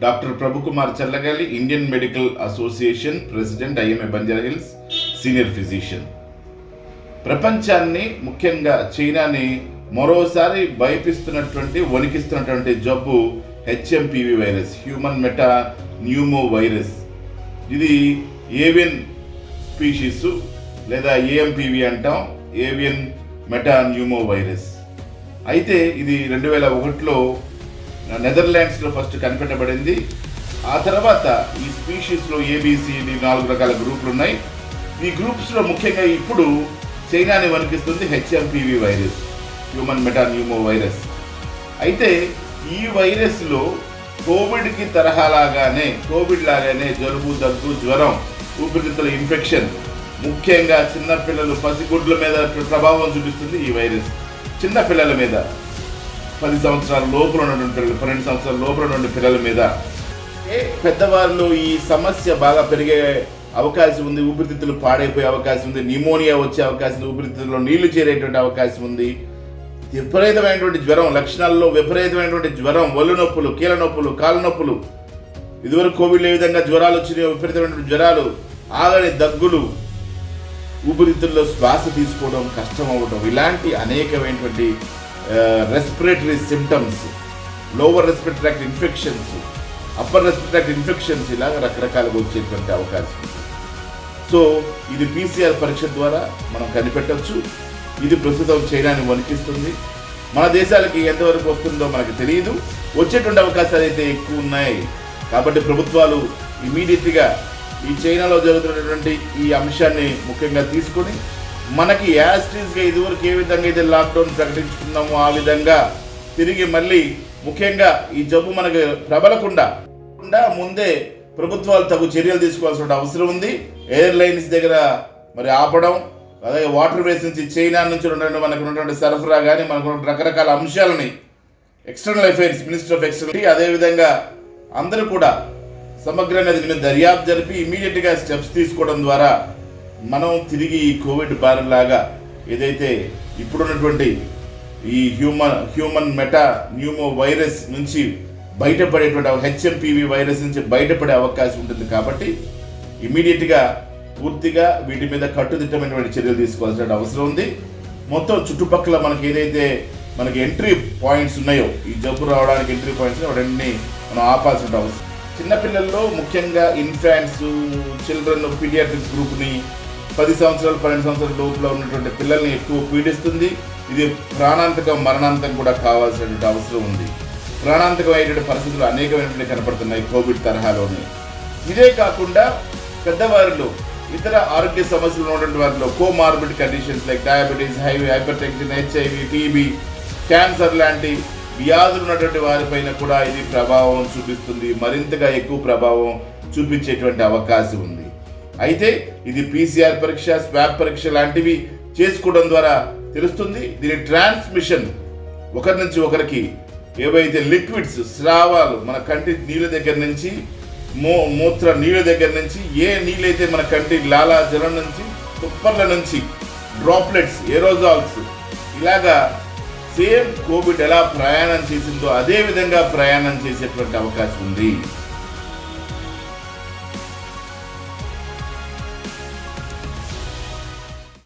Doctor Prabhu Kumar చల్లగాలి, Indian medical association president, IMA Banjara Hills, senior physician. ప్రపంచాన్ని, ముఖ్యంగా చైనాని మరోసారి భయపిస్తున్నటువంటి, వణికిస్తున్నటువంటి జబ్బు HMPV virus, human meta pneumo virus. ఇది ఏవియన్ స్పీషీస్ లేదా ఏఎంపివి అంటాం, ఏవియన్ మెటా న్యూమో వైరస్. అయితే ఇది 2001లో నెదర్లాండ్స్లో ఫస్ట్ కనిపెట్టబడింది. ఆ తర్వాత ఈ స్పీషీస్లో ఏబిసిడి 4 రకాల గ్రూపులు ఉన్నాయి. ఈ గ్రూప్స్లో ముఖ్యంగా ఇప్పుడు చైనాని వణికిస్తుంది HMPV virus, human metapneumovirus. అయితే ఈ వైరస్లో కోవిడ్కి తరహాలాగానే, కోవిడ్ లాగానే జలుబు, దగ్గు, జ్వరం, ఊపిరితిత్తుల ఇన్ఫెక్షన్, ముఖ్యంగా చిన్నపిల్లలు, పసిగుడ్ల మీద ప్రభావం చూపిస్తుంది ఈ వైరస్. చిన్నపిల్లల మీద, 10 సంవత్సరాల లోపల ఉన్నటువంటి పిల్లలు, 12 సంవత్సరాల లోపల ఉన్న పిల్లల మీద. పెద్దవారిలో ఈ సమస్య బాగా పెరిగే అవకాశం ఉంది, ఊపిరితిత్తులు పాడైపోయే అవకాశం ఉంది, న్యూమోనియా వచ్చే అవకాశం ఉంది, ఊపిరితిత్తుల్లో నీళ్లు చేరేటువంటి అవకాశం ఉంది. విపరీతమైనటువంటి జ్వరం, లక్షణాల్లో విపరీతమైనటువంటి జ్వరం, ఒళ్ళు నొప్పులు, కీళ్ళ నొప్పులు, కాళ్ళ నొప్పులు. ఇదివరకు కోవిడ్లో ఏ విధంగా జ్వరాలు వచ్చినాయో విపరీతమైనటువంటి జ్వరాలు, ఆగని దగ్గులు, ఊపిరితిత్తుల్లో శ్వాస తీసుకోవడం కష్టం అవ్వడం, ఇలాంటి అనేకమైనటువంటి respiratory symptoms, lower respiratory tract infections, upper respiratory tract infections, ఇలాగ రకరకాలుగా వచ్చేటువంటి అవకాశం ఉంది. సో ఇది పీసీఆర్ పరీక్ష ద్వారా మనం కనిపెట్టవచ్చు. ఇది ప్రస్తుతం చైనాని వణికిస్తుంది. మన దేశాలకి ఎంతవరకు వస్తుందో మనకు తెలియదు. వచ్చేటువంటి అవకాశాలు అయితే ఎక్కువ ఉన్నాయి. కాబట్టి ప్రభుత్వాలు ఇమీడియట్గా ఈ చైనాలో జరుగుతున్నటువంటి ఈ అంశాన్ని ముఖ్యంగా తీసుకొని మనకి యాస్టీస్గా ఇదివరకు ఏ విధంగా అయితే లాక్డౌన్ ప్రకటించుకున్నామో ఆ విధంగా తిరిగి మళ్ళీ ముఖ్యంగా ఈ జబ్బు మనకు ప్రబలకుండా ముందే ప్రభుత్వాలు తగు చర్యలు తీసుకోవాల్సిన అవసరం ఉంది. ఎయిర్లైన్స్ దగ్గర మరి ఆపడం, అలాగే వాటర్ వేస్ నుంచి, చైనా నుంచి మనకు ఉన్నటువంటి సరఫరా కానీ, మనకు రకరకాల అంశాలని external affairs, minister of external, అదేవిధంగా అందరూ కూడా సమగ్రంగా దీని మీద దర్యాప్తు జరిపి ఇమీడియట్గా స్టెప్స్ తీసుకోవడం ద్వారా మనం తిరిగి ఈ కోవిడ్ బారినలాగా ఏదైతే ఇప్పుడున్నటువంటి ఈ హ్యూమన్ మెటా న్యూమో వైరస్ నుంచి బయటపడేటువంటి హెచ్ఎంపివి వైరస్ నుంచి బయటపడే అవకాశం ఉంటుంది. కాబట్టి ఇమీడియట్గా పూర్తిగా వీటి మీద కట్టుదిట్టమైనటువంటి చర్యలు తీసుకోవాల్సిన అవసరం ఉంది. మొత్తం చుట్టుపక్కల మనకి ఎంట్రీ పాయింట్స్ ఉన్నాయో, ఈ జబ్బు రావడానికి ఎంట్రీ పాయింట్స్ వాటన్ని మనం ఆపాల్సిన అవసరం. చిన్నపిల్లల్లో ముఖ్యంగా ఇన్ఫాంట్స్, చిల్డ్రన్ పీడియాట్రిక్ గ్రూప్ని, 10 సంవత్సరాలు 12 సంవత్సరాల లోపల ఉన్నటువంటి పిల్లల్ని ఎక్కువ పీడిస్తుంది. ఇది ప్రాణాంతకం, మరణాంతం కూడా కావాల్సినటువంటి అవసరం ఉంది. ప్రాణాంతకం అయ్యేటువంటి పరిస్థితులు అనేకమైనటువంటి కనపడుతున్నాయి కోవిడ్ తరహాలోనే. ఇదే కాకుండా పెద్దవారిలో ఇతర ఆరోగ్య సమస్యలు ఉన్నటువంటి వారిలో comorbid conditions like diabetes, hyper tension, HIV, TB, cancer లాంటి వ్యాధులు ఉన్నటువంటి వారిపైన కూడా ఇది ప్రభావం చూపిస్తుంది. మరింతగా ఎక్కువ ప్రభావం చూపించేటువంటి అవకాశం ఉంది. అయితే ఇది పీసీఆర్ పరీక్ష, స్వాబ్ పరీక్ష లాంటివి చేసుకోవడం ద్వారా తెలుస్తుంది. దీని ట్రాన్స్మిషన్ ఒకరి నుంచి ఒకరికి, ఏవైతే లిక్విడ్స్, స్రావాలు, మన కంటి నీళ్ళ దగ్గర నుంచి, మూత్ర నీళ్ళ దగ్గర నుంచి, ఏ నీళ్ళైతే మన కంటి లాలా జలం నుంచి, తుప్పర్ల నుంచి, డ్రాప్లెట్స్, ఏరోజాల్స్, ఇలాగా సేమ్ కోవిడ్ ఎలా ప్రయాణం చేసిందో అదే విధంగా ప్రయాణం చేసేటువంటి అవకాశం ఉంది.